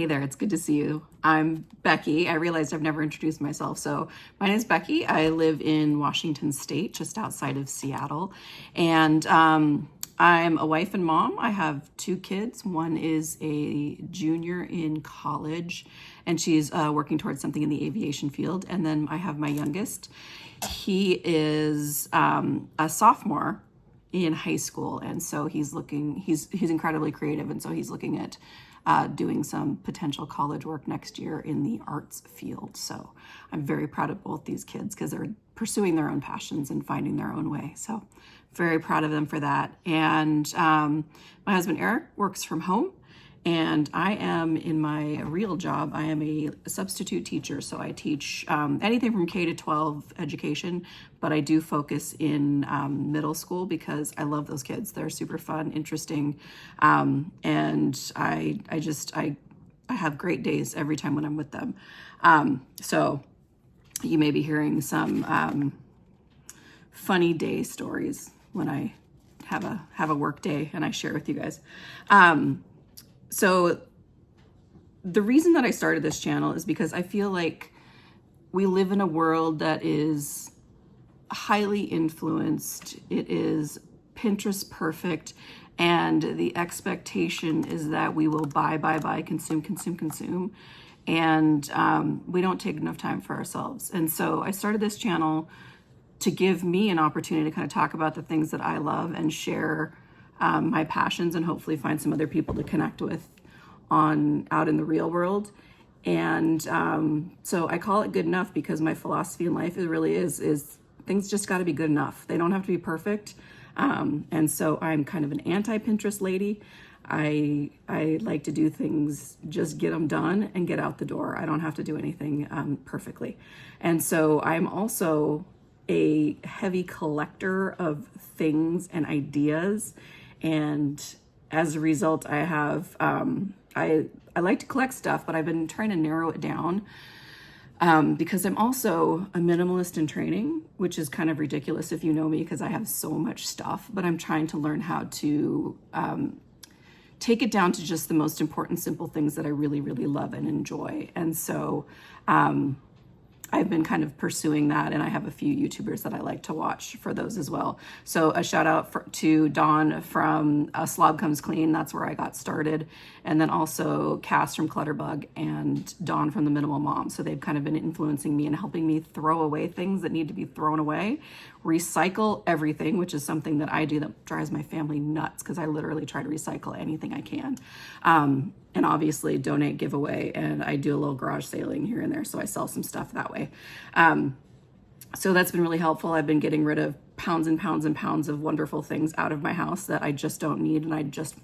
Hey there, it's good to see you. I'm Becky. I realized I've never introduced myself. So my name is Becky. I live in Washington State, just outside of Seattle. And I'm a wife and mom. I have two kids. One is a junior in college, and she's working towards something in the aviation field. And then I have my youngest. He is a sophomore in high school, and so he's incredibly creative, and so he's looking at doing some potential college work next year in the arts field. So I'm very proud of both these kids because they're pursuing their own passions and finding their own way. So very proud of them for that. And my husband Eric works from home, and I am, in my real job, I am a substitute teacher. So I teach anything from K to 12 education, but I do focus in middle school because I love those kids. They're super fun, interesting, and I have great days every time when I'm with them. So you may be hearing some funny day stories when I have a work day and I share with you guys. So the reason that I started this channel is because I feel like we live in a world that is highly influenced. It is Pinterest perfect, and the expectation is that we will buy, consume, and we don't take enough time for ourselves. And so I started this channel to give me an opportunity to kind of talk about the things that I love and share my passions, and hopefully find some other people to connect with out in the real world. And so I call it good enough because my philosophy in life is things just got to be good enough. They don't have to be perfect. And so I'm kind of an anti-Pinterest lady. I like to do things, just get them done and get out the door. I don't have to do anything perfectly. And so I'm also a heavy collector of things and ideas. And as a result, I have, I like to collect stuff, but I've been trying to narrow it down because I'm also a minimalist in training, which is kind of ridiculous if you know me because I have so much stuff, but I'm trying to learn how to take it down to just the most important, simple things that I really, really love and enjoy. And so I've been kind of pursuing that, and I have a few YouTubers that I like to watch for those as well. So a shout out to Dawn from Slob Comes Clean. That's where I got started. And then also Cass from Clutterbug and Dawn from The Minimal Mom. So they've kind of been influencing me and helping me throw away things that need to be thrown away, recycle everything, which is something that I do that drives my family nuts because I literally try to recycle anything I can. And obviously donate, give away, and I do a little garage sailing here and there, so I sell some stuff that way. So that's been really helpful. I've been getting rid of pounds and pounds and pounds of wonderful things out of my house that I just don't need and I just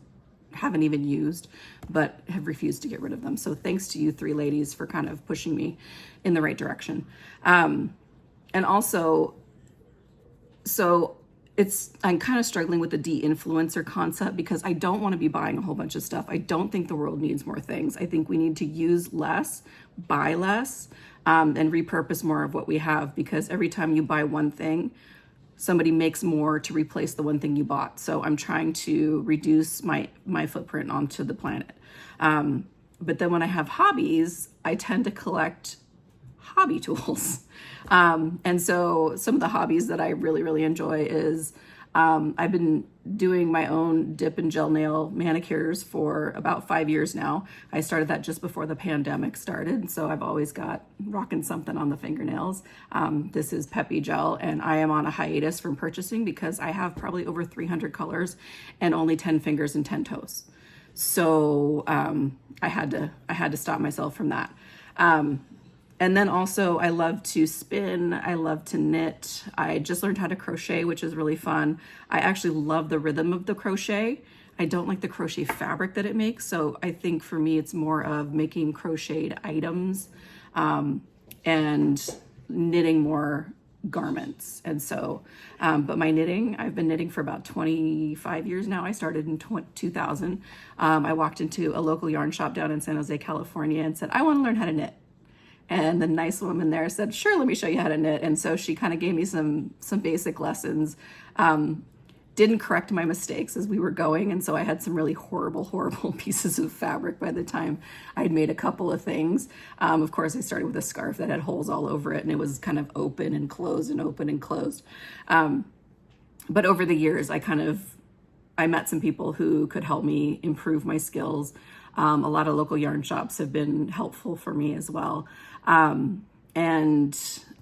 haven't even used, but have refused to get rid of them. So thanks to you three ladies for kind of pushing me in the right direction. And also, so I'm kind of struggling with the de-influencer concept because I don't want to be buying a whole bunch of stuff. I don't think the world needs more things. I think we need to use less, buy less, and repurpose more of what we have, because every time you buy one thing, somebody makes more to replace the one thing you bought. So I'm trying to reduce my footprint onto the planet. But then when I have hobbies, I tend to collect hobby tools. And so some of the hobbies that I really, really enjoy is I've been doing my own dip and gel nail manicures for about 5 years now. I started that just before the pandemic started. So I've always got rocking something on the fingernails. This is Peppy Gel, and I am on a hiatus from purchasing because I have probably over 300 colors and only 10 fingers and 10 toes. So I had to stop myself from that. And then also I love to spin, I love to knit. I just learned how to crochet, which is really fun. I actually love the rhythm of the crochet. I don't like the crochet fabric that it makes. So I think for me, it's more of making crocheted items and knitting more garments. And so, but my knitting, I've been knitting for about 25 years now. I started in 2000. I walked into a local yarn shop down in San Jose, California and said, I want to learn how to knit. And the nice woman there said, sure, let me show you how to knit. And so she kind of gave me some basic lessons. didn't correct my mistakes as we were going. And so I had some really horrible pieces of fabric by the time I'd made a couple of things. Of course, I started with a scarf that had holes all over it, and it was kind of open and closed and open and closed. But over the years, I met some people who could help me improve my skills. A lot of local yarn shops have been helpful for me as well. And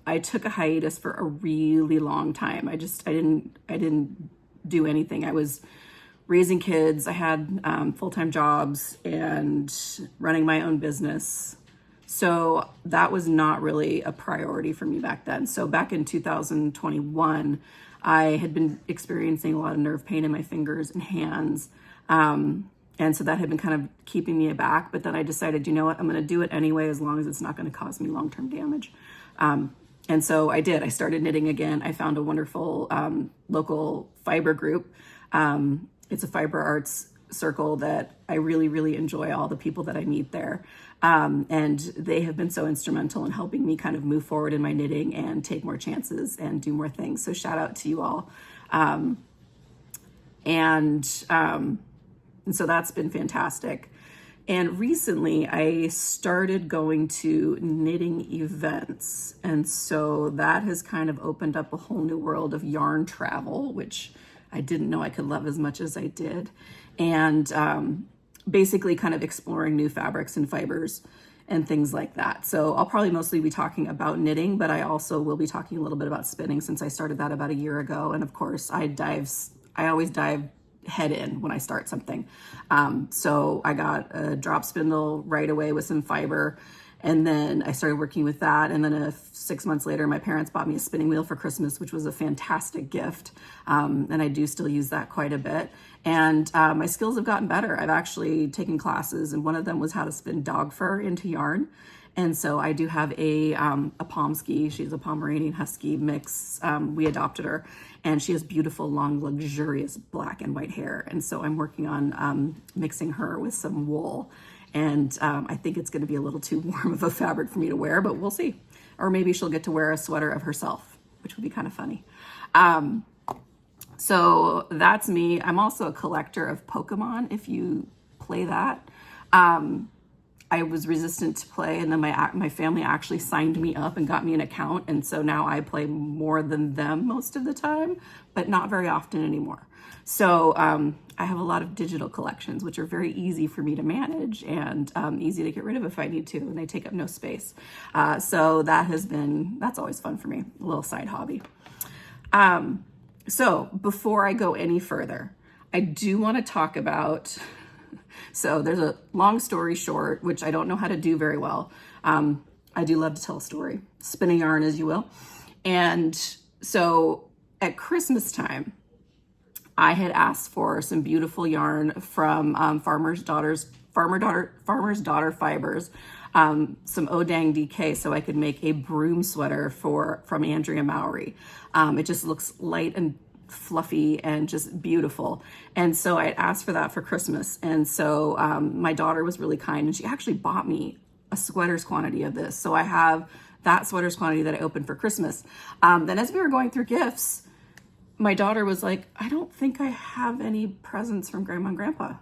I took a hiatus for a really long time. I didn't do anything. I was raising kids. I had full-time jobs and running my own business. So that was not really a priority for me back then. So back in 2021, I had been experiencing a lot of nerve pain in my fingers and hands. And so that had been kind of keeping me aback. But then I decided, you know what, I'm going to do it anyway, as long as it's not going to cause me long-term damage. And so I did. I started knitting again. I found a wonderful local fiber group. It's a fiber arts circle that I really enjoy, all the people that I meet there. And they have been so instrumental in helping me kind of move forward in my knitting and take more chances and do more things. So shout out to you all. And so that's been fantastic. And recently I started going to knitting events. And so that has kind of opened up a whole new world of yarn travel, which I didn't know I could love as much as I did. And basically kind of exploring new fabrics and fibers and things like that. So I'll probably mostly be talking about knitting, but I also will be talking a little bit about spinning, since I started that about a year ago. And of course I always dive head in when I start something. So I got a drop spindle right away with some fiber, and then I started working with that. And then 6 months later, my parents bought me a spinning wheel for Christmas, which was a fantastic gift. And I do still use that quite a bit. And my skills have gotten better. I've actually taken classes, and one of them was how to spin dog fur into yarn. And so I do have a Pomsky. She's a Pomeranian Husky mix. We adopted her, and she has beautiful, long, luxurious black and white hair. And so I'm working on mixing her with some wool. And I think it's going to be a little too warm of a fabric for me to wear, but we'll see. Or maybe she'll get to wear a sweater of herself, which would be kind of funny. So that's me. I'm also a collector of Pokemon, if you play that. I was resistant to play, and then my family actually signed me up and got me an account. And so now I play more than them most of the time, but not very often anymore. So I have a lot of digital collections, which are very easy for me to manage and easy to get rid of if I need to, and they take up no space. So that's always fun for me, a little side hobby. So before I go any further, I do want to talk about, so there's a long story short, which I don't know how to do very well. I do love to tell a story, spin a yarn as you will. And so at Christmas time, I had asked for some beautiful yarn from Farmer's Daughter Fibers, some Odang DK, so I could make a broom sweater from Andrea Mowry. It just looks light and fluffy and just beautiful. And so I asked for that for Christmas. And so my daughter was really kind, and she actually bought me a sweater's quantity of this. So I have that sweater's quantity that I opened for Christmas. Then as we were going through gifts, my daughter was like, I don't think I have any presents from Grandma and Grandpa.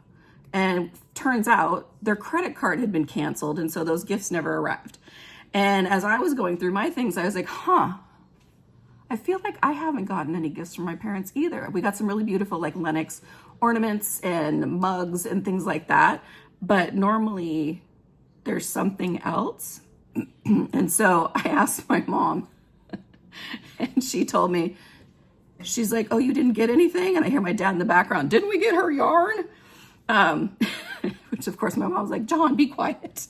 And turns out their credit card had been canceled, and so those gifts never arrived. And as I was going through my things, I was like, I feel like I haven't gotten any gifts from my parents either. We got some really beautiful like Lenox ornaments and mugs and things like that, but normally there's something else. And so I asked my mom, and she told me, she's like, oh, you didn't get anything? And I hear my dad in the background, didn't we get her yarn? Which of course my mom was like, John, be quiet.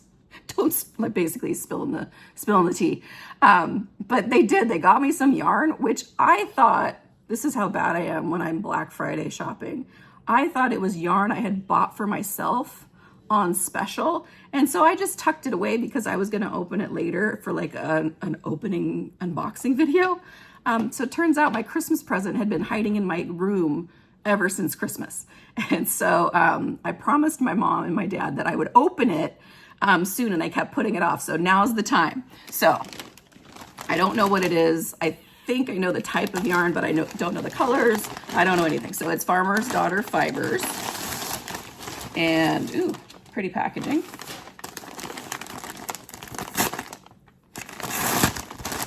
Don't basically spill in the tea. But they did, they got me some yarn, which I thought, this is how bad I am when I'm Black Friday shopping. I thought it was yarn I had bought for myself on special. And so I just tucked it away because I was going to open it later for like an opening unboxing video. So it turns out my Christmas present had been hiding in my room ever since Christmas. And so I promised my mom and my dad that I would open it soon, and I kept putting it off. So now's the time. So I don't know what it is. I think I know the type of yarn, but I don't know the colors. I don't know anything. So it's Farmer's Daughter Fibers. And, ooh, pretty packaging.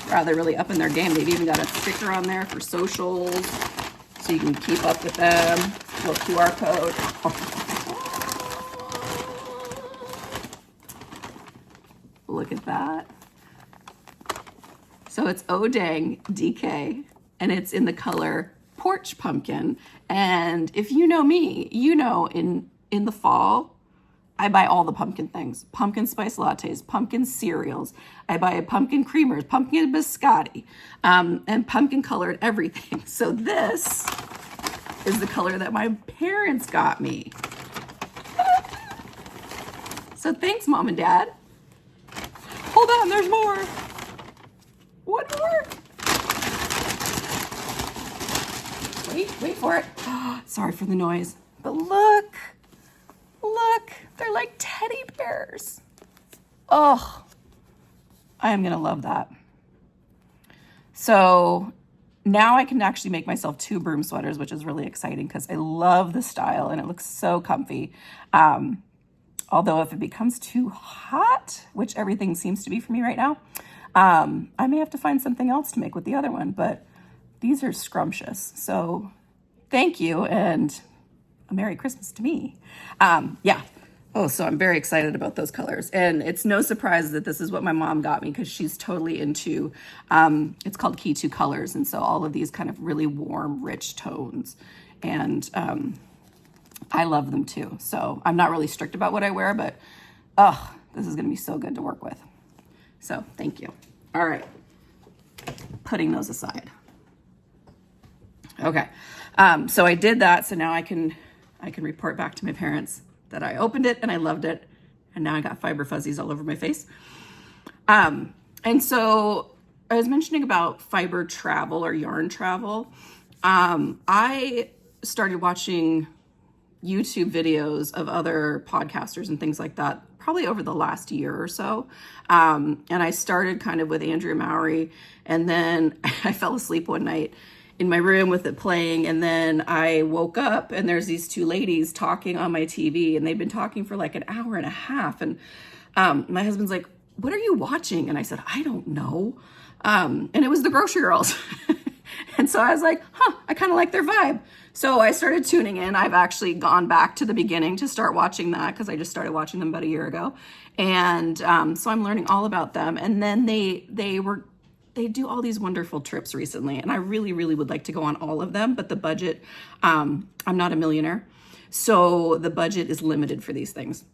Wow, they're really up in their game. They've even got a sticker on there for socials, so you can keep up with them. Little QR code. Look at that. So it's Oh Dang DK, and it's in the color Porch Pumpkin. And if you know me, you know in the fall, I buy all the pumpkin things. Pumpkin spice lattes, pumpkin cereals. I buy pumpkin creamers, pumpkin biscotti, and pumpkin colored everything. So this is the color that my parents got me. So thanks, Mom and Dad. Hold on, there's more. One more. Wait for it. Sorry for the noise. But look, they're like teddy bears. Oh, I am gonna love that. So now I can actually make myself 2 broom sweaters, which is really exciting because I love the style and it looks so comfy. Although if it becomes too hot, which everything seems to be for me right now, I may have to find something else to make with the other one, but these are scrumptious. So thank you and a Merry Christmas to me. Yeah. Oh, so I'm very excited about those colors. And it's no surprise that this is what my mom got me because she's totally into, it's called Key to Colors. And so all of these kind of really warm, rich tones. And I love them too. So I'm not really strict about what I wear, but oh, this is going to be so good to work with. So thank you. All right. Putting those aside. Okay. So I did that. So now I can report back to my parents that I opened it and I loved it. And now I got fiber fuzzies all over my face. And so I was mentioning about fiber travel or yarn travel. I started watching YouTube videos of other podcasters and things like that, probably over the last year or so. And I started kind of with Andrea Mowry, and then I fell asleep one night in my room with it playing. And then I woke up and there's these 2 ladies talking on my TV, and they've been talking for like an hour and a half. And my husband's like, "What are you watching?" And I said, "I don't know." And it was the Grocery Girls. And so I was like, I kind of like their vibe. So I started tuning in. I've actually gone back to the beginning to start watching that because I just started watching them about a year ago. And so I'm learning all about them. And then they do all these wonderful trips recently. And I really, really would like to go on all of them. But the budget, I'm not a millionaire. So the budget is limited for these things.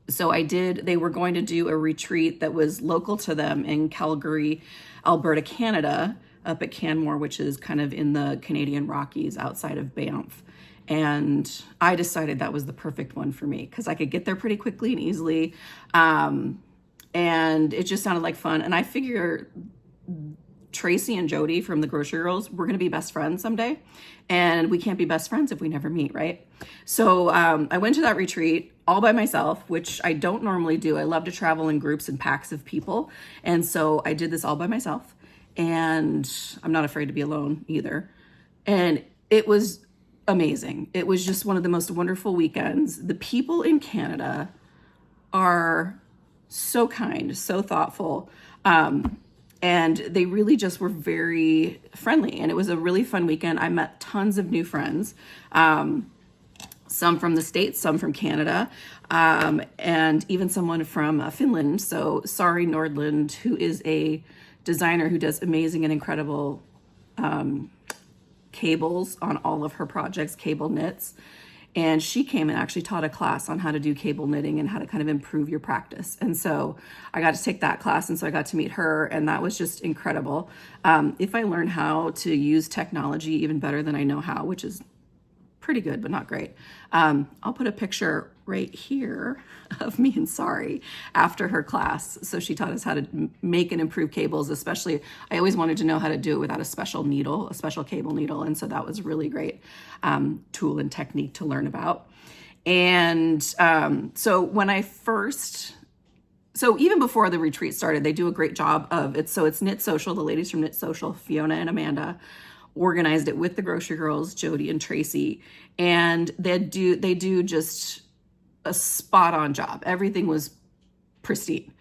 So they were going to do a retreat that was local to them in Calgary, Alberta, Canada, up at Canmore, which is kind of in the Canadian Rockies outside of Banff. And I decided that was the perfect one for me because I could get there pretty quickly and easily. And it just sounded like fun. And I figure Tracy and Jody from the Grocery Girls, we're going to be best friends someday. And we can't be best friends if we never meet, right? So I went to that retreat all by myself, which I don't normally do. I love to travel in groups and packs of people. And so I did this all by myself. And I'm not afraid to be alone either. And it was amazing. It was just one of the most wonderful weekends. The people in Canada are so kind, so thoughtful. And they really just were very friendly. And it was a really fun weekend. I met tons of new friends, some from the States, some from Canada, and even someone from Finland. So Sari Nordland, who is a designer who does amazing and incredible cables on all of her projects, cable knits. And she came and actually taught a class on how to do cable knitting and how to kind of improve your practice. And so I got to take that class, and so I got to meet her, and that was just incredible. If I learn how to use technology even better than I know how, which is pretty good, but not great, I'll put a picture right here of me and Sari after her class. So she taught us how to make and improve cables, especially I always wanted to know how to do it without a special needle, a special cable needle. And so that was a really great tool and technique to learn about. And so when I first so even before the retreat started, they do a great job of it. So it's Knit Social, the ladies from Knit Social, Fiona and Amanda, organized it with the grocery girls, Jody and Tracy, and they do just a spot on job. Everything was pristine.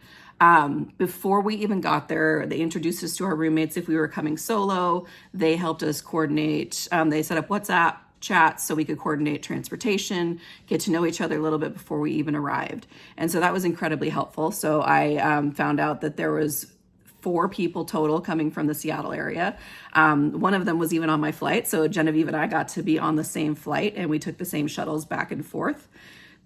Before we even got there, they introduced us to our roommates if we were coming solo. They helped us coordinate. They set up WhatsApp chats so we could coordinate transportation, get to know each other a little bit before we even arrived. And so that was incredibly helpful. So I found out that there was 4 people total coming from the Seattle area. One of them was even on my flight. So Genevieve and I got to be on the same flight, and we took the same shuttles back and forth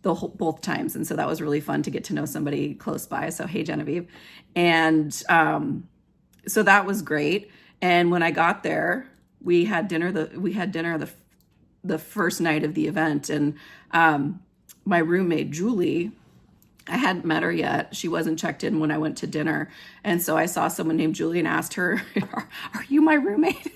both times. And so that was really fun to get to know somebody close by. So, hey, Genevieve. And so that was great. And when I got there, we had dinner the first night of the event. And my roommate, Julie, I hadn't met her yet. She wasn't checked in when I went to dinner. And so I saw someone named Julie and asked her, are you my roommate?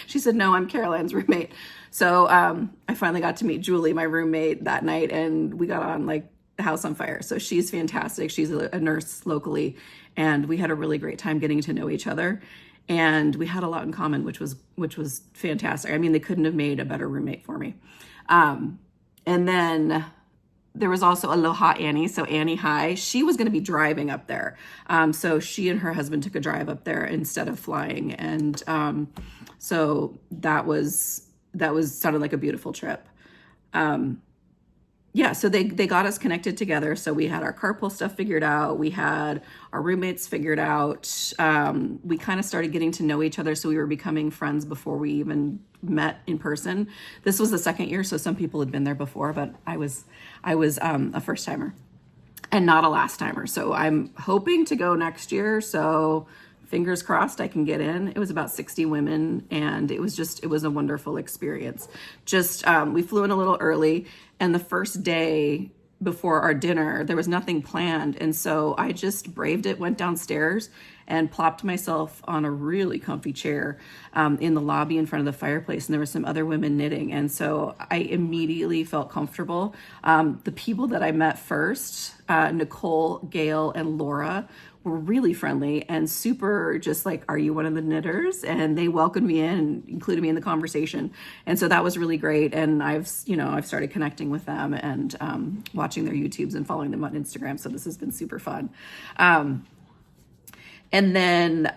She said, no, I'm Caroline's roommate. So I finally got to meet Julie, my roommate, that night, and we got on like the house on fire. So she's fantastic. She's a nurse locally, and we had a really great time getting to know each other. And we had a lot in common, which was fantastic. I mean, they couldn't have made a better roommate for me. And then there was also Aloha Annie. So Annie High, she was going to be driving up there. So she and her husband took a drive up there instead of flying. And so that sounded like a beautiful trip. Yeah, so they got us connected together. So we had our carpool stuff figured out. We had our roommates figured out. We kind of started getting to know each other. So we were becoming friends before we even met in person. This was the second year, so some people had been there before, but I was a first timer and not a last timer. So I'm hoping to go next year. So fingers crossed I can get in. It was about 60 women, and it was a wonderful experience. We flew in a little early, and the first day before our dinner, there was nothing planned. And so I just braved it, went downstairs and plopped myself on a really comfy chair in the lobby in front of the fireplace. And there were some other women knitting. And so I immediately felt comfortable. The people that I met first, Nicole, Gail, and Laura, were really friendly and super just like, are you one of the knitters? And they welcomed me in and included me in the conversation. And so that was really great. And I've started connecting with them and watching their YouTubes and following them on Instagram. So this has been super fun. And then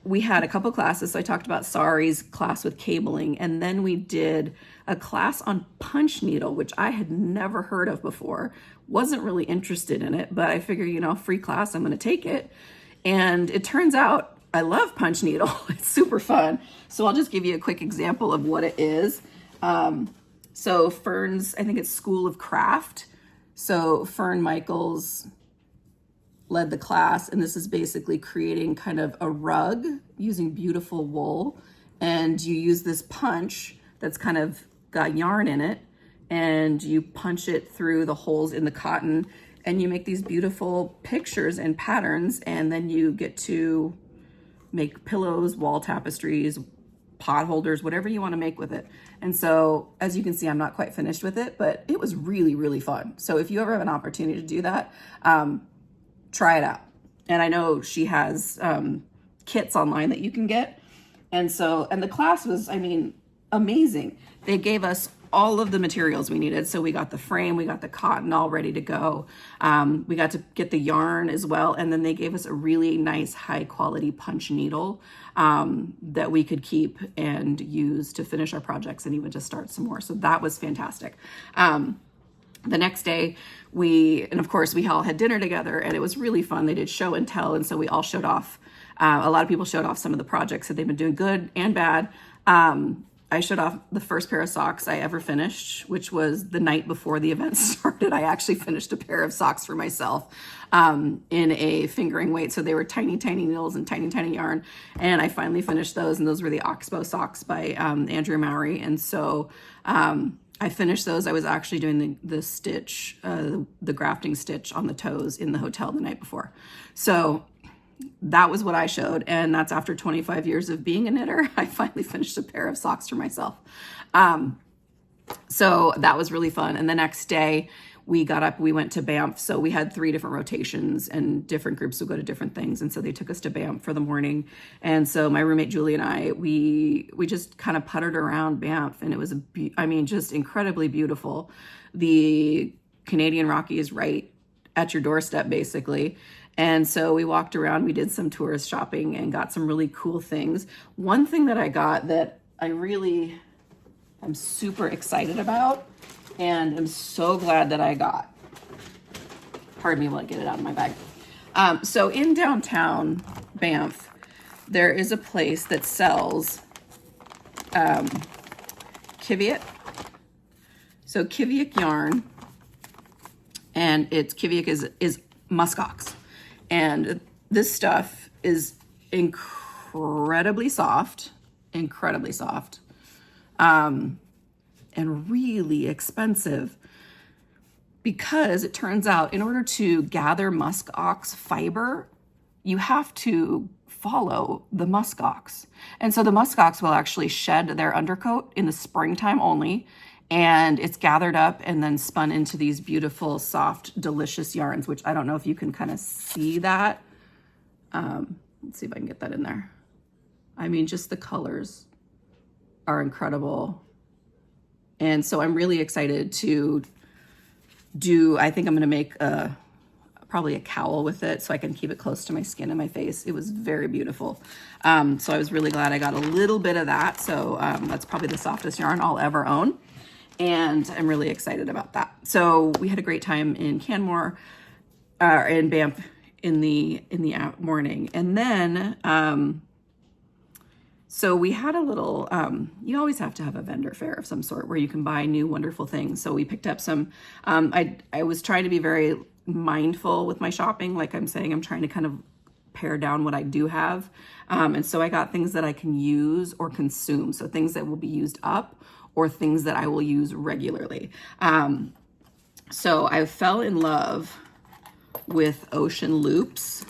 we had a couple classes. So I talked about Sari's class with cabling, and then we did a class on punch needle, which I had never heard of before. Wasn't really interested in it, but I figure, free class, I'm going to take it. And it turns out I love punch needle. It's super fun. So I'll just give you a quick example of what it is. So Fern's, I think it's School of Craft. So Fern Michaels led the class, and this is basically creating kind of a rug using beautiful wool. And you use this punch that's kind of got yarn in it, and you punch it through the holes in the cotton, and you make these beautiful pictures and patterns, and then you get to make pillows, wall tapestries, pot holders, whatever you want to make with it. And so, as you can see, I'm not quite finished with it, but it was really, really fun. So if you ever have an opportunity to do that, try it out. And I know she has kits online that you can get. And the class was, amazing. They gave us all of the materials we needed. So we got the frame, we got the cotton all ready to go. We got to get the yarn as well. And then they gave us a really nice high quality punch needle that we could keep and use to finish our projects and even to start some more. So that was fantastic. The next day, of course, we all had dinner together, and it was really fun. They did show and tell, and so we all showed off. A lot of people showed off some of the projects that they've been doing, good and bad. I showed off the first pair of socks I ever finished, which was the night before the event started. I actually finished a pair of socks for myself in a fingering weight. So they were tiny, tiny needles and tiny, tiny yarn. And I finally finished those, and those were the Oxbow socks by Andrew Mowry. And so I finished those. I was actually doing the stitch, the grafting stitch on the toes in the hotel the night before. So that was what I showed. And that's after 25 years of being a knitter. I finally finished a pair of socks for myself. So that was really fun. And the next day we got up, we went to Banff. So we had 3 different rotations and different groups would go to different things. And so they took us to Banff for the morning. And so my roommate, Julie, and I, we just kind of puttered around Banff, and it was, just incredibly beautiful. The Canadian Rockies right at your doorstep, basically. And so we walked around, we did some tourist shopping and got some really cool things. One thing that I got that I'm super excited about, and I'm so glad that I got. Pardon me while I get it out of my bag. So in downtown Banff, there is a place that sells Kiviat. So Kiviat yarn, and Kiviat is muskox. And this stuff is incredibly soft, and really expensive, because it turns out in order to gather muskox fiber, you have to follow the muskox. And so the muskox will actually shed their undercoat in the springtime only, and it's gathered up and then spun into these beautiful, soft, delicious yarns, which I don't know if you can kind of see that. Let's see if I can get that in there. Just the colors are incredible. And so I'm really excited to I think I'm going to make probably a cowl with it so I can keep it close to my skin and my face. It was very beautiful. So I was really glad I got a little bit of that. So that's probably the softest yarn I'll ever own. And I'm really excited about that. So we had a great time in Canmore, in Banff in the morning. And then, so we had a little, you always have to have a vendor fair of some sort where you can buy new wonderful things. So we picked up some, I was trying to be very mindful with my shopping. Like I'm saying, I'm trying to kind of pare down what I do have. And so I got things that I can use or consume. So things that will be used up or things that I will use regularly. So I fell in love with Ocean Loops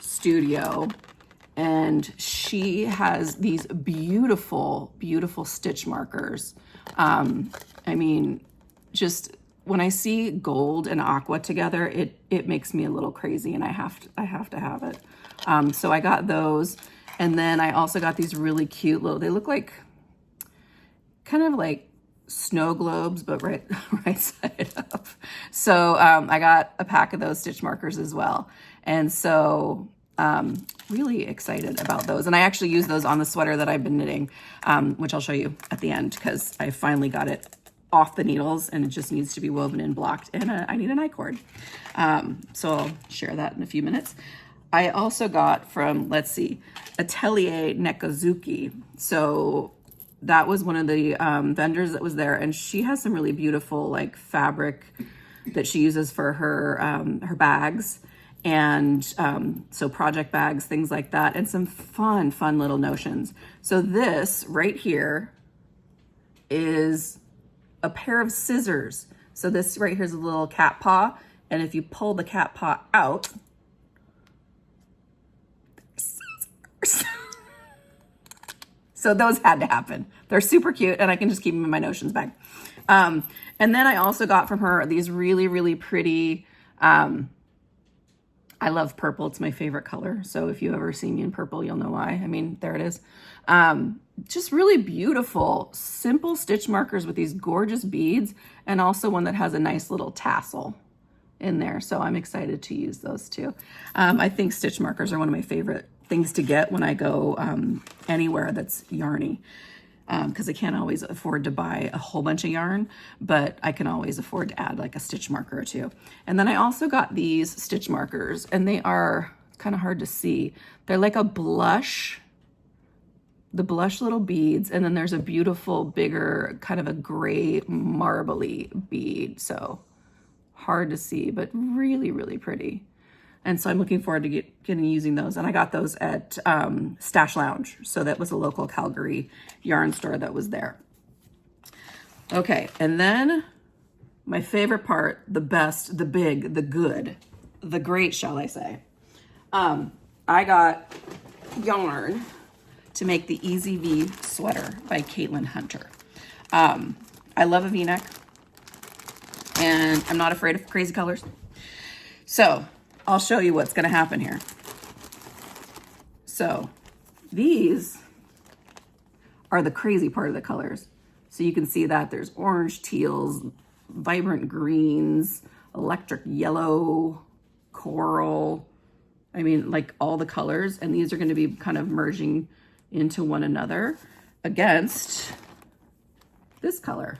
Studio. And she has these beautiful, beautiful stitch markers. Just when I see gold and aqua together, it makes me a little crazy, and I have to have it. So I got those, and then I also got these really cute little. They look like kind of like snow globes, but right side up. So I got a pack of those stitch markers as well, and so. Really excited about those. And I actually use those on the sweater that I've been knitting, which I'll show you at the end, because I finally got it off the needles and it just needs to be woven and blocked, and I need an I-cord. So I'll share that in a few minutes. I also got from, Atelier Nekazuki. So that was one of the vendors that was there, and she has some really beautiful like fabric that she uses for her bags. And so project bags, things like that, and some fun little notions. So this right here is a pair of scissors. So this right here is a little cat paw, and if you pull the cat paw out, scissors. So those had to happen. They're super cute, and I can just keep them in my notions bag. And then I also got from her these really, really pretty, I love purple. It's my favorite color. So if you ever see me in purple, you'll know why. There it is. Just really beautiful, simple stitch markers with these gorgeous beads, and also one that has a nice little tassel in there. So I'm excited to use those too. I think stitch markers are one of my favorite things to get when I go anywhere that's yarny. Because I can't always afford to buy a whole bunch of yarn, but I can always afford to add like a stitch marker or two. And then I also got these stitch markers, and they are kind of hard to see. They're like a blush, the blush little beads, and then there's a beautiful, bigger, kind of a gray marbly bead. So hard to see, but really, really pretty. And so I'm looking forward to getting using those. And I got those at Stash Lounge. So that was a local Calgary yarn store that was there. Okay, and then my favorite part, the best, the big, the good, the great, shall I say. I got yarn to make the Easy V sweater by Caitlin Hunter. I love a V-neck. and I'm not afraid of crazy colors. So I'll show you what's going to happen here. So these are the crazy part of the colors. So you can see that there's orange, teals, vibrant greens, electric yellow, coral. I mean, like all the colors. And these are going to be kind of merging into one another against this color.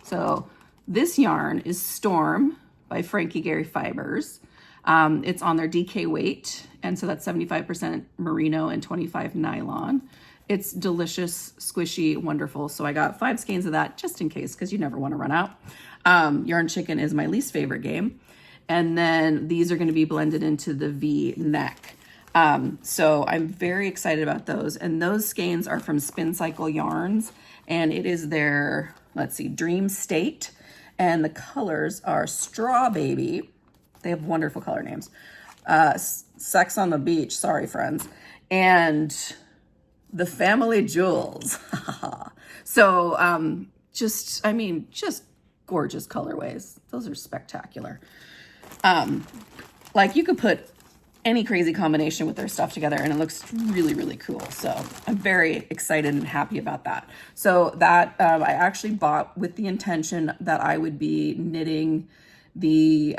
So this yarn is Storm by Frankie Gary Fibers. It's on their DK weight, and so that's 75% merino and 25 nylon. It's delicious, squishy, wonderful. So I got 5 skeins of that just in case, because you never want to run out. Yarn Chicken is my least favorite game. And then these are going to be blended into the V neck. So I'm very excited about those. And those skeins are from Spin Cycle Yarns, and it is their, let's see, Dream State. And the colors are Strawbaby. They have wonderful color names. Sex on the Beach, sorry friends. And the Family Jewels. So just gorgeous colorways. Those are spectacular. Like you could put any crazy combination with their stuff together and it looks really, really cool. So I'm very excited and happy about that. So that I actually bought with the intention that I would be knitting the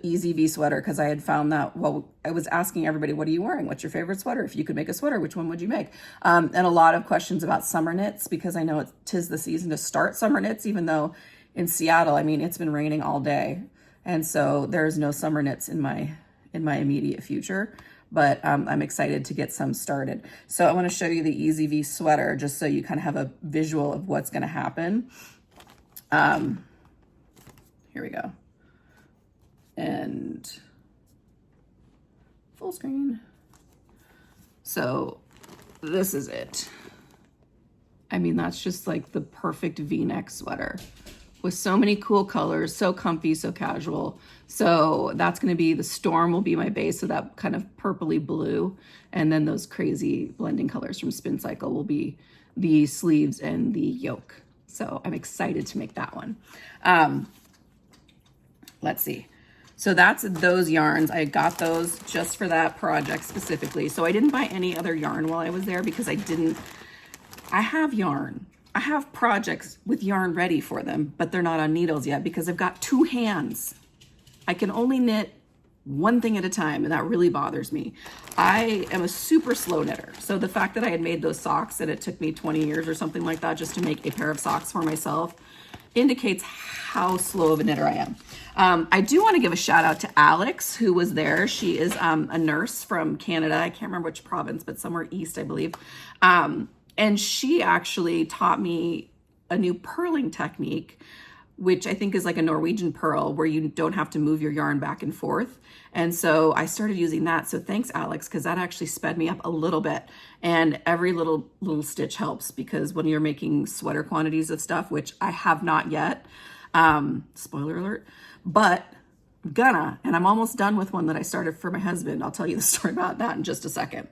Easy V sweater, because I had found that, well, I was asking everybody, what are you wearing? What's your favorite sweater? If you could make a sweater, which one would you make? And a lot of questions about summer knits, because I know 'tis the season to start summer knits, even though in Seattle, I mean, it's been raining all day. And so there's no summer knits in my immediate future, but I'm excited to get some started. So I want to show you the Easy V sweater just so you kind of have a visual of what's going to happen. Here we go. And full screen. So this is it. I mean, that's just like the perfect V-neck sweater with so many cool colors, so comfy, so casual. So that's going to be, the Storm will be my base, so that kind of purpley blue. And then those crazy blending colors from Spin Cycle will be the sleeves and the yoke. So I'm excited to make that one. Let's see. So that's those yarns. I got those just for that project specifically. So I didn't buy any other yarn while I was there because I have yarn. I have projects with yarn ready for them, but they're not on needles yet because I've got 2 hands. I can only knit one thing at a time, and that really bothers me. I am a super slow knitter. So the fact that I had made those socks and it took me 20 years or something like that just to make a pair of socks for myself indicates how slow of a knitter I am. I do want to give a shout out to Alex, who was there. She is a nurse from Canada. I can't remember which province, but somewhere east, I believe. And she actually taught me a new purling technique, which I think is like a Norwegian purl where you don't have to move your yarn back and forth. And so I started using that. So thanks, Alex, because that actually sped me up a little bit. And every little stitch helps, because when you're making sweater quantities of stuff, which I have not yet, spoiler alert, but gonna, and I'm almost done with one that I started for my husband. I'll tell you the story about that in just a second.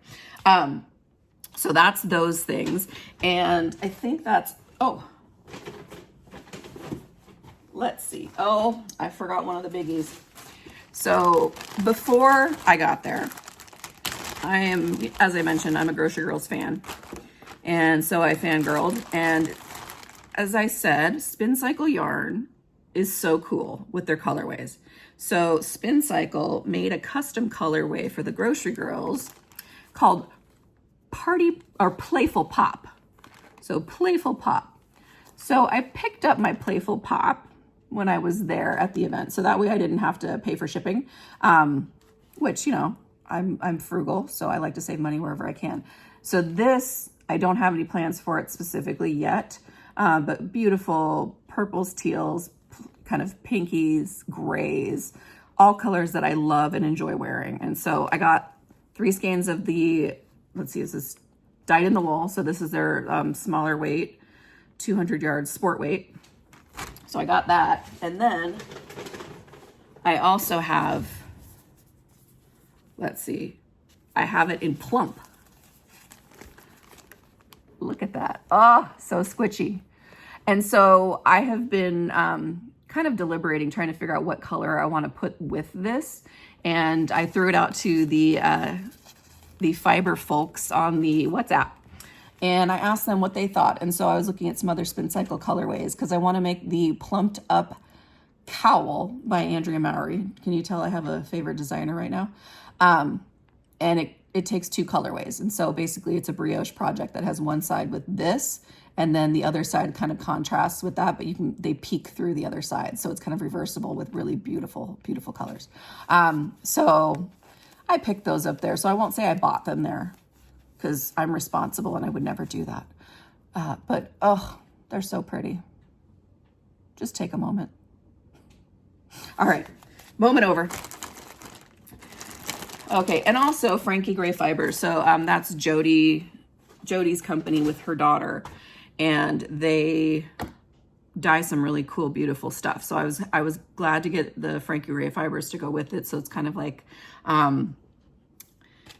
So that's those things. And I think that's, let's see. Oh, I forgot one of the biggies. So before I got there, as I mentioned, I'm a Grocery Girls fan. And so I fangirled. And as I said, Spin Cycle yarn is so cool with their colorways. So Spin Cycle made a custom colorway for the Grocery Girls called Playful Pop. So Playful Pop. So I picked up my Playful Pop when I was there at the event. So that way I didn't have to pay for shipping, which, you know, I'm frugal, so I like to save money wherever I can. So this, I don't have any plans for it specifically yet, but beautiful purples, teals, kind of pinkies, grays, all colors that I love and enjoy wearing. And so I got 3 skeins of the, let's see, this is dyed in the wool. So this is their smaller weight, 200 yards sport weight. So I got that. And then I also have, let's see, I have it in plump. Look at that. Oh, so squishy. And so I have been kind of deliberating, trying to figure out what color I want to put with this. And I threw it out to the fiber folks on the WhatsApp. And I asked them what they thought. And so I was looking at some other Spin Cycle colorways because I want to make the Plumped Up Cowl by Andrea Mowry. Can you tell I have a favorite designer right now? And it takes 2 colorways. And so basically it's a brioche project that has one side with this, and then the other side kind of contrasts with that, but they peek through the other side. So it's kind of reversible with really beautiful, beautiful colors. So I picked those up there. So I won't say I bought them there because I'm responsible and I would never do that. But, oh, they're so pretty. Just take a moment. All right, moment over. Okay, and also Frankie Gray Fibers. So that's Jody's company with her daughter, and they dye some really cool, beautiful stuff. So I was glad to get the Frankie Gray Fibers to go with it. So it's kind of like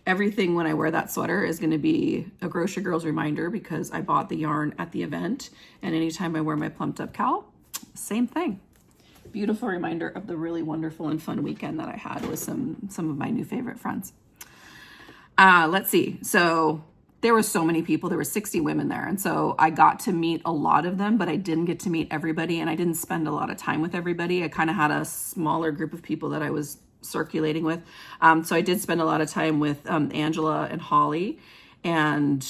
everything when I wear that sweater is going to be a Grocery Girls reminder because I bought the yarn at the event, and anytime I wear my Plumped Up Cowl, same thing. Beautiful reminder of the really wonderful and fun weekend that I had with some of my new favorite friends. Let's see. So there were so many people. There were 60 women there. And so I got to meet a lot of them, but I didn't get to meet everybody. And I didn't spend a lot of time with everybody. I kind of had a smaller group of people that I was circulating with. So I did spend a lot of time with Angela and Holly, and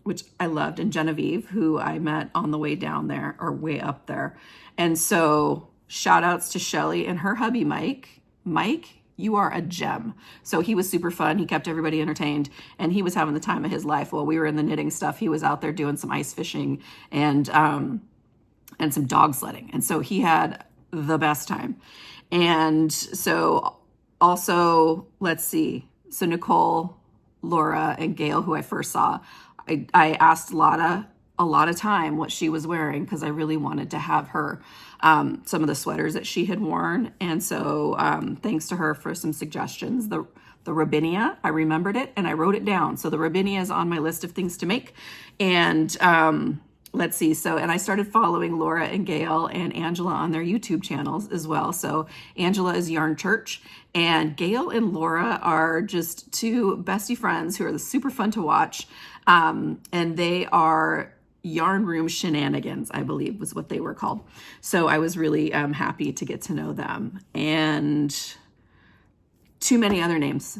which I loved, and Genevieve, who I met on the way down there or way up there. And so shout outs to Shelly and her hubby, Mike. Mike, you are a gem. So he was super fun. He kept everybody entertained, and he was having the time of his life. While we were in the knitting stuff, he was out there doing some ice fishing and some dog sledding. And so he had the best time. And so also, let's see. So Nicole, Laura, and Gail, who I first saw, I asked Lotta a lot of time what she was wearing because I really wanted to have her some of the sweaters that she had worn. And so thanks to her for some suggestions. The Robinia, I remembered it and I wrote it down. So the Robinia is on my list of things to make. And let's see. So, and I started following Laura and Gail and Angela on their YouTube channels as well. So Angela is Yarn Church, and Gail and Laura are just 2 bestie friends who are super fun to watch. And they are Yarn Room Shenanigans, I believe was what they were called. So I was really happy to get to know them. And too many other names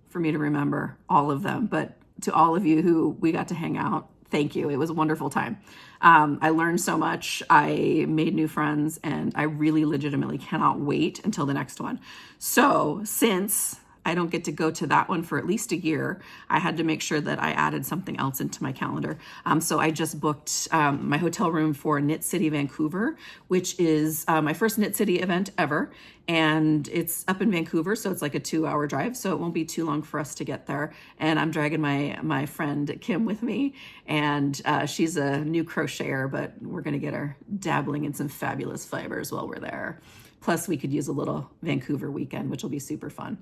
for me to remember all of them. But to all of you who we got to hang out, thank you. It was a wonderful time. I learned so much. I made new friends, and I really legitimately cannot wait until the next one. So since I don't get to go to that one for at least a year, I had to make sure that I added something else into my calendar. So I just booked my hotel room for Knit City, Vancouver, which is my first Knit City event ever. And it's up in Vancouver, so it's like a 2-hour drive. So it won't be too long for us to get there. And I'm dragging my friend Kim with me. And she's a new crocheter, but we're gonna get her dabbling in some fabulous fibers while we're there. Plus we could use a little Vancouver weekend, which will be super fun.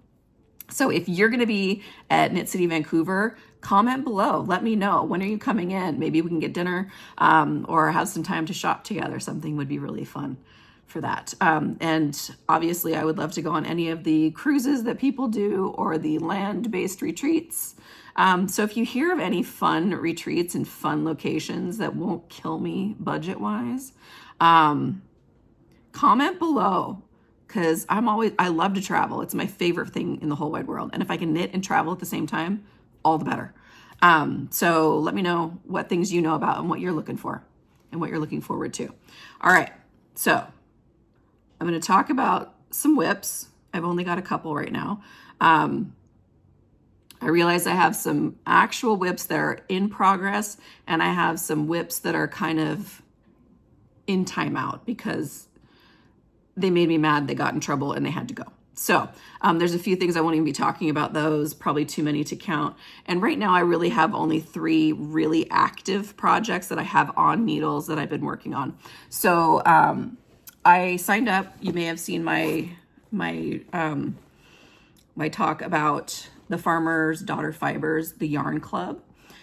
So if you're going to be at Knit City, Vancouver, comment below. Let me know. When are you coming in? Maybe we can get dinner or have some time to shop together. Something would be really fun for that. And obviously, I would love to go on any of the cruises that people do or the land-based retreats. So if you hear of any fun retreats and fun locations that won't kill me budget-wise, comment below. Because I love to travel. It's my favorite thing in the whole wide world. And if I can knit and travel at the same time, all the better. So let me know what things you know about and what you're looking for and what you're looking forward to. All right, so I'm going to talk about some whips. I've only got a couple right now. I realize I have some actual whips that are in progress, and I have some whips that are kind of in timeout because they made me mad, they got in trouble, and they had to go. So there's a few things I won't even be talking about those, probably too many to count. And right now I really have only 3 really active projects that I have on needles that I've been working on. So I signed up. You may have seen my talk about the Farmer's Daughter Fibers, the Yarn Club.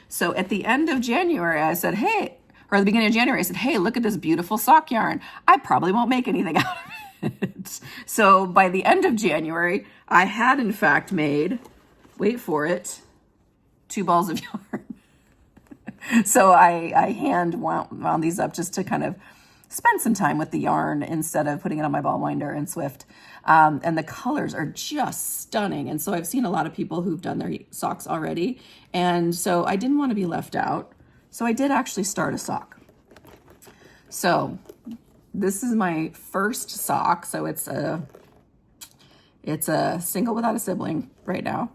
So at the end of January, I said, hey, or at the beginning of January, I said, hey, look at this beautiful sock yarn. I probably won't make anything out of it. So by the end of January, I had in fact made, wait for it, 2 balls of yarn. So I hand wound these up just to kind of spend some time with the yarn instead of putting it on my ball winder and Swift. And the colors are just stunning. And so I've seen a lot of people who've done their socks already. And so I didn't want to be left out. So I did actually start a sock. So this is my first sock. So it's a single without a sibling right now.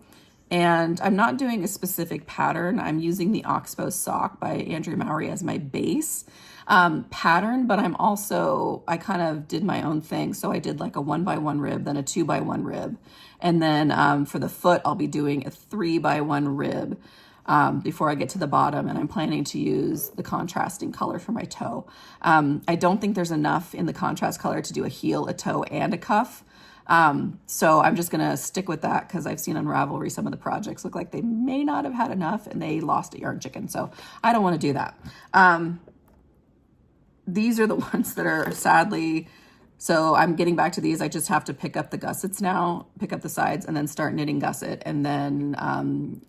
And I'm not doing a specific pattern. I'm using the Oxbow sock by Andrea Mowry as my base pattern, but I kind of did my own thing. So I did like a 1x1 rib, then a 2x1 rib. And then for the foot, I'll be doing a 3x1 rib before I get to the bottom. And I'm planning to use the contrasting color for my toe. I don't think there's enough in the contrast color to do a heel, a toe, and a cuff. So I'm just going to stick with that because I've seen on Ravelry some of the projects look like they may not have had enough and they lost a yarn chicken. So I don't want to do that. These are the ones that are sadly, so I'm getting back to these. I just have to pick up the gussets now, pick up the sides and then start knitting gusset and then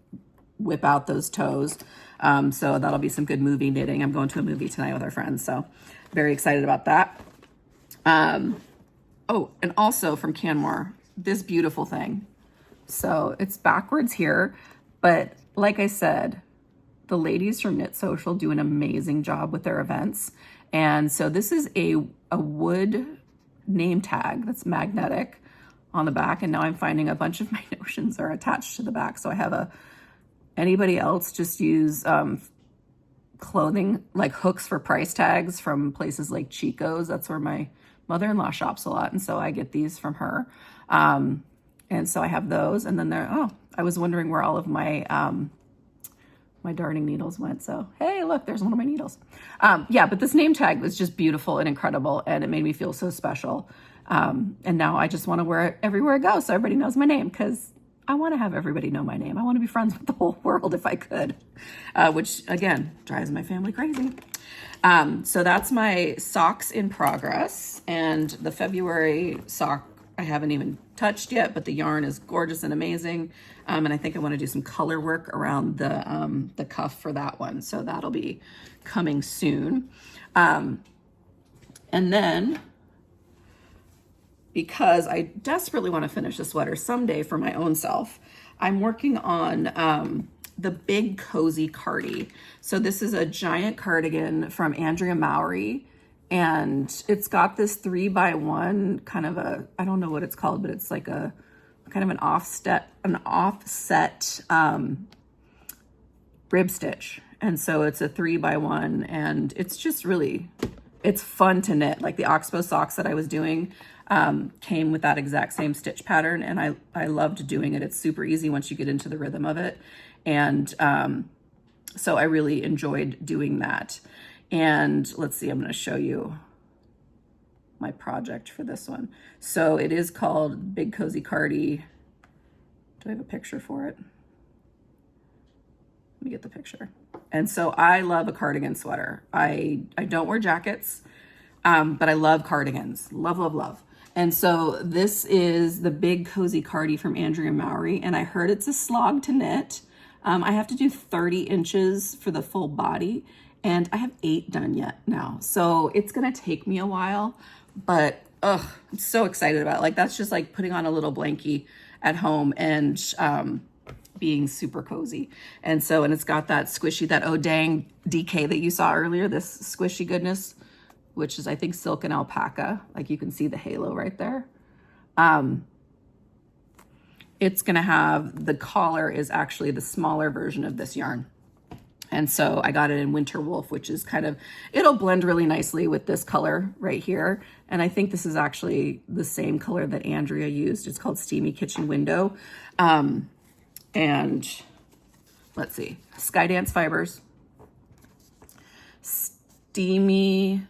whip out those toes. So that'll be some good movie knitting. I'm going to a movie tonight with our friends. So very excited about that. Oh, and also from Canmore, this beautiful thing. So it's backwards here, but like I said, the ladies from Knit Social do an amazing job with their events. And so this is a wood name tag that's magnetic on the back. And now I'm finding a bunch of my notions are attached to the back. So I have anybody else just use clothing, like hooks for price tags from places like Chico's. That's where my mother-in-law shops a lot, and so I get these from her. And so I have those, and then I was wondering where all of my my darning needles went. So hey, look, there's one of my needles. Yeah, but this name tag was just beautiful and incredible, and it made me feel so special. And now I just want to wear it everywhere I go so everybody knows my name, because I want to have everybody know my name. I want to be friends with the whole world if I could, which again drives my family crazy. So that's my socks in progress, and the February sock I haven't even touched yet, but the yarn is gorgeous and amazing. And I think I want to do some color work around the cuff for that one. So that'll be coming soon. And then, because I desperately want to finish a sweater someday for my own self, I'm working on the Big Cozy Cardi. So this is a giant cardigan from Andrea Mowry, and it's got this 3x1 kind of I don't know what it's called, but it's like a kind of an offset rib stitch. And so it's a 3x1, and it's just really, it's fun to knit. Like the Oxbow socks that I was doing came with that exact same stitch pattern, and I loved doing it. It's super easy once you get into the rhythm of it. And so I really enjoyed doing that. And let's see, I'm going to show you my project for this one. So it is called Big Cozy Cardi. Do I have a picture for it? Let me get the picture. And so I love a cardigan sweater. I don't wear jackets, but I love cardigans. Love, love, love. And so this is the Big Cozy Cardi from Andrea Mowry, and I heard it's a slog to knit. I have to do 30 inches for the full body, and I have 8 done yet now. So it's gonna take me a while, but I'm so excited about it. Like, that's just like putting on a little blankie at home and being super cozy. And so, and it's got that squishy, that oh dang DK that you saw earlier, this squishy goodness, which is I think silk and alpaca. Like you can see the halo right there. It's gonna have, the collar is actually the smaller version of this yarn. And so I got it in Winter Wolf, which is kind of, it'll blend really nicely with this color right here. And I think this is actually the same color that Andrea used. It's called Steamy Kitchen Window. And let's see, Skydance Fibers. Steamy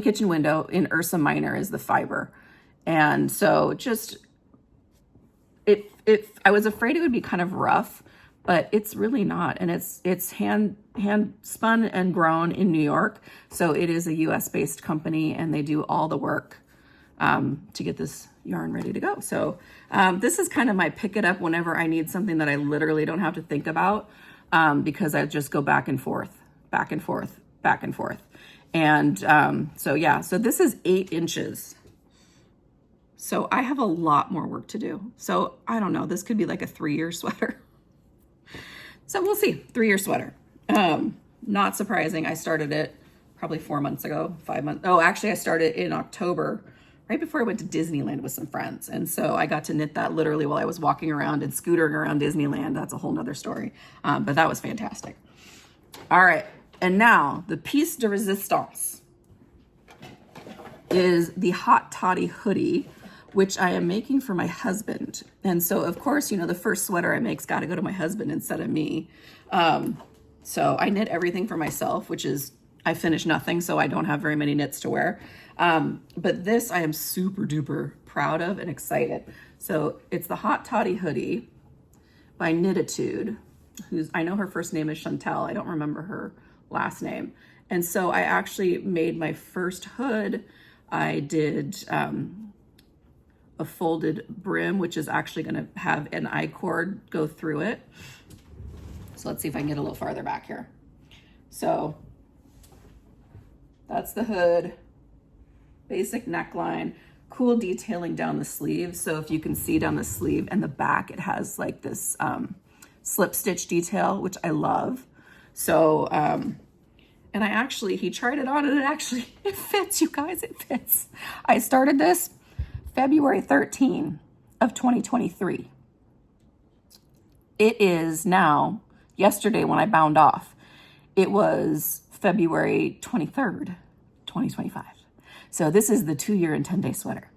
Kitchen Window in Ursa Minor is the fiber. And so just, I was afraid it would be kind of rough, but it's really not. And it's hand spun and grown in New York. So it is a US based company, and they do all the work to get this yarn ready to go. So this is kind of my pick it up whenever I need something that I literally don't have to think about, because I just go back and forth, back and forth, back and forth. And so yeah, so this is 8 inches. So I have a lot more work to do. So I don't know, this could be like a 3-year sweater. So we'll see, 3-year sweater. Not surprising, I started it probably 4 months ago, 5 months. Oh, actually I started in October, right before I went to Disneyland with some friends. And so I got to knit that literally while I was walking around and scootering around Disneyland. That's a whole nother story. But that was fantastic. All right, and now the piece de resistance is the Hot Toddy hoodie, which I am making for my husband. And so of course, you know, the first sweater I make's got to go to my husband instead of me. So I knit everything for myself, which is, I finished nothing, so I don't have very many knits to wear. But this I am super duper proud of and excited. So it's the Hot Toddy hoodie by Knititude, who's, I know her first name is Chantel. I don't remember her last name. And so I actually made my first hood. I did a folded brim, which is actually going to have an I-cord go through it. So let's see if I can get a little farther back here. So that's the hood, basic neckline, cool detailing down the sleeve. So if you can see down the sleeve and the back, it has like this slip stitch detail, which I love. So, and I actually, he tried it on and it fits, you guys, it fits. I started this February 13 of 2023. It is now, yesterday when I bound off, it was February 23rd, 2025. So this is the 2-year and 10-day sweater.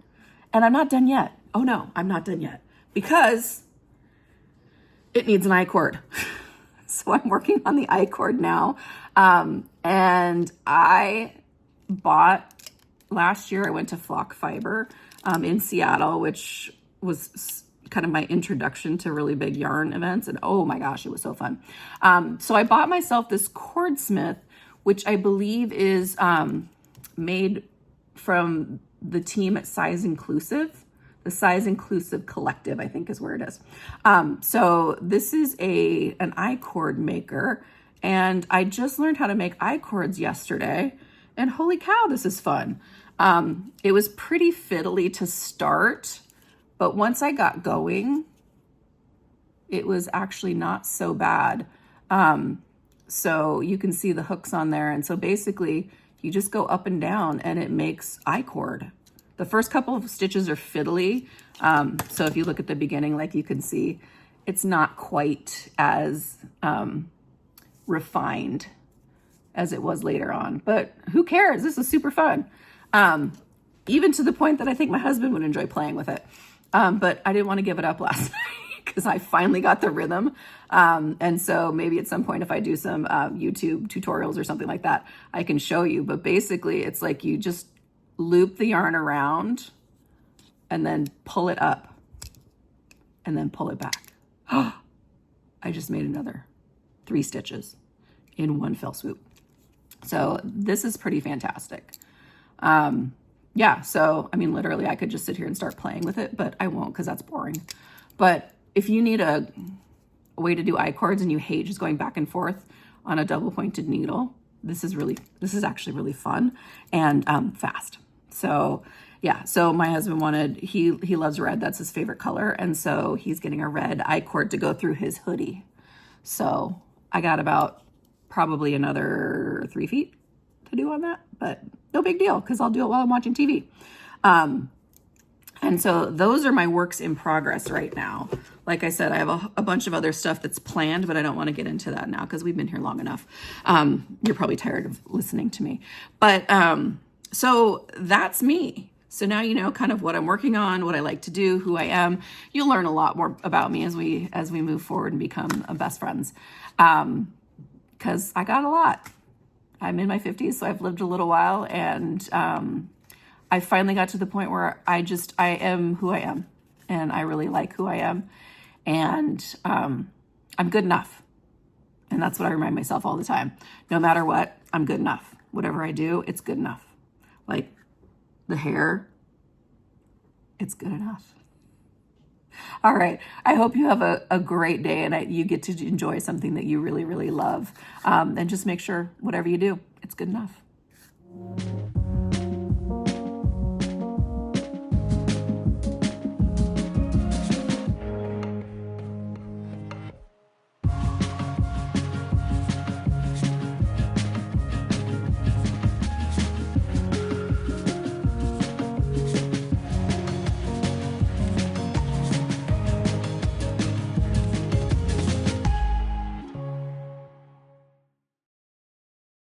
And I'm not done yet. Oh no, I'm not done yet because it needs an I-cord. So I'm working on the I-cord now. And I bought, last year I went to Flock Fiber in Seattle, which was kind of my introduction to really big yarn events. And oh my gosh, it was so fun. So I bought myself this Cordsmith, which I believe is made from the team at Size Inclusive. The Size Inclusive Collective, I think is where it is. So this is an I-cord maker, and I just learned how to make I-cords yesterday, and holy cow, this is fun. It was pretty fiddly to start, but once I got going, it was actually not so bad. So you can see the hooks on there, and so basically you just go up and down and it makes I-cord. The first couple of stitches are fiddly. So if you look at the beginning, like you can see, it's not quite as refined as it was later on, but who cares? This is super fun. Even to the point that I think my husband would enjoy playing with it. But I didn't want to give it up last night because I finally got the rhythm. And so maybe at some point, if I do some YouTube tutorials or something like that, I can show you. But basically it's like you just loop the yarn around and then pull it up and then pull it back. I just made another 3 stitches in one fell swoop. So this is pretty fantastic. Yeah, so I mean, literally I could just sit here and start playing with it, but I won't because that's boring. But if you need a way to do I-cords and you hate just going back and forth on a double pointed needle, this is actually really fun and fast. So yeah, so my husband wanted, he loves red, that's his favorite color. And so he's getting a red I-cord to go through his hoodie. So I got about probably another 3 feet to do on that, but no big deal because I'll do it while I'm watching TV. And so those are my works in progress right now. Like I said, I have a bunch of other stuff that's planned, but I don't want to get into that now because we've been here long enough. You're probably tired of listening to me, but so that's me. So now you know kind of what I'm working on, what I like to do, who I am. You'll learn a lot more about me as we move forward and become best friends. Because I got a lot. I'm in my 50s, so I've lived a little while, and I finally got to the point where I am who I am, and I really like who I am, and I'm good enough. And that's what I remind myself all the time. No matter what, I'm good enough. Whatever I do, it's good enough. Like the hair, it's good enough. All right. I hope you have a great day and you get to enjoy something that you really, really love. And just make sure whatever you do, it's good enough.